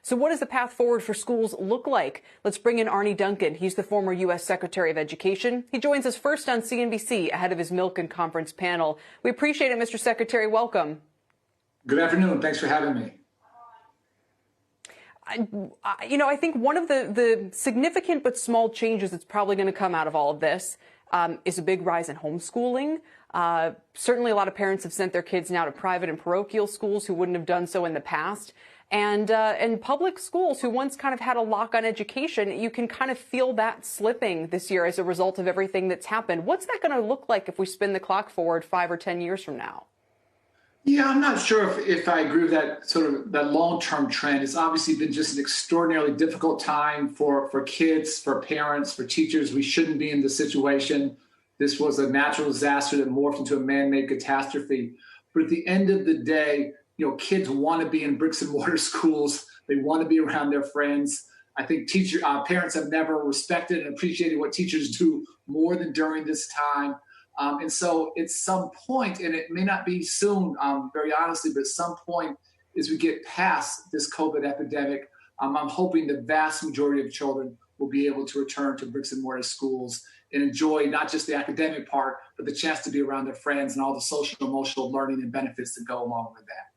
So what does the path forward for schools look like? Let's bring in Arne Duncan. He's the former U.S. Secretary of Education. He joins us first on CNBC ahead of his Milken Conference panel. We appreciate it, Mr. Secretary. Welcome. Good afternoon. Thanks for having me. I think one of the significant but small changes that's probably going to come out of all of this is a big rise in homeschooling. Certainly a lot of parents have sent their kids now to private and parochial schools who wouldn't have done so in the past. And public schools who once kind of had a lock on education, you can kind of feel that slipping this year as a result of everything that's happened. What's that going to look like if we spin the clock forward 5 or 10 years from now? Yeah, I'm not sure if I agree with that sort of that long-term trend. It's obviously been just an extraordinarily difficult time for kids, for parents, for teachers. We shouldn't be in this situation. This was a natural disaster that morphed into a man-made catastrophe. But at the end of the day, kids want to be in bricks and mortar schools. They want to be around their friends. I think parents have never respected and appreciated what teachers do more than during this time. And so at some point, and it may not be soon, very honestly, but at some point as we get past this COVID epidemic, I'm hoping the vast majority of children will be able to return to bricks and mortar schools and enjoy not just the academic part, but the chance to be around their friends and all the social, emotional learning and benefits that go along with that.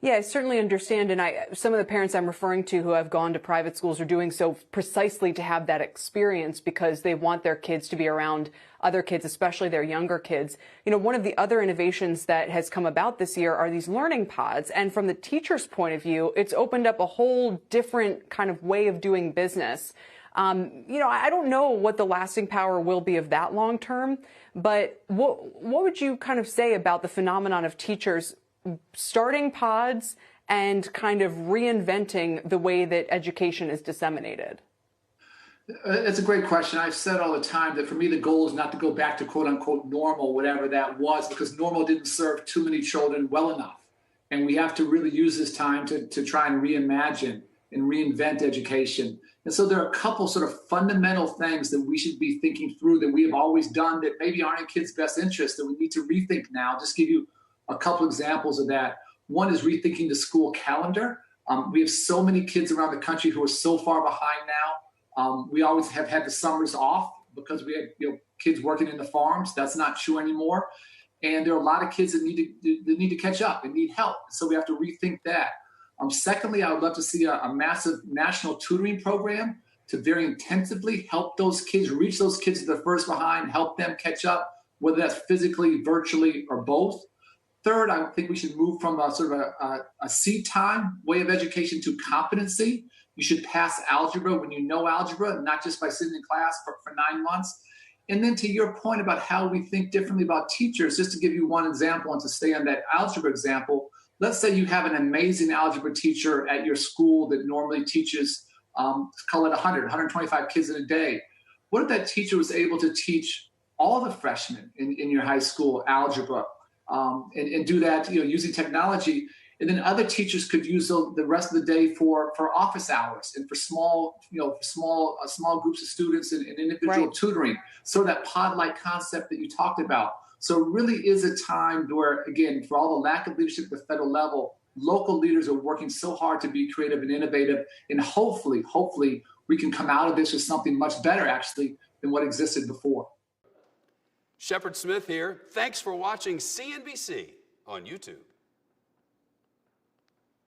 Yeah, I certainly understand. And some of the parents I'm referring to who have gone to private schools are doing so precisely to have that experience because they want their kids to be around other kids, especially their younger kids. One of the other innovations that has come about this year are these learning pods. And from the teacher's point of view, it's opened up a whole different kind of way of doing business. I don't know what the lasting power will be of that long term, but what would you kind of say about the phenomenon of teachers starting pods and kind of reinventing the way that education is disseminated? It's a great question. I've said all the time that for me, the goal is not to go back to quote unquote normal, whatever that was, because normal didn't serve too many children well enough. And we have to really use this time to try and reimagine and reinvent education. And so there are a couple sort of fundamental things that we should be thinking through that we have always done that maybe aren't in kids' best interest that we need to rethink now. Just give you a couple examples of that. One is rethinking the school calendar. We have so many kids around the country who are so far behind now. We always have had the summers off because we had kids working in the farms. That's not true anymore. And there are a lot of kids that need to catch up and need help. So we have to rethink that. Secondly, I would love to see a massive national tutoring program to very intensively help those kids, reach those kids that are first behind, help them catch up, whether that's physically, virtually, or both. Third, I think we should move from a sort of a seat time way of education to competency. You should pass algebra when you know algebra, not just by sitting in class for 9 months. And then to your point about how we think differently about teachers, just to give you one example and to stay on that algebra example, let's say you have an amazing algebra teacher at your school that normally teaches, call it 125 kids in a day. What if that teacher was able to teach all the freshmen in your high school algebra? And do that, using technology, and then other teachers could use the rest of the day for office hours and for small groups of students and individual tutoring. So that pod-like concept that you talked about. So it really is a time where, again, for all the lack of leadership at the federal level, local leaders are working so hard to be creative and innovative, and hopefully, we can come out of this with something much better, actually, than what existed before. Shepard Smith here. Thanks for watching CNBC on YouTube.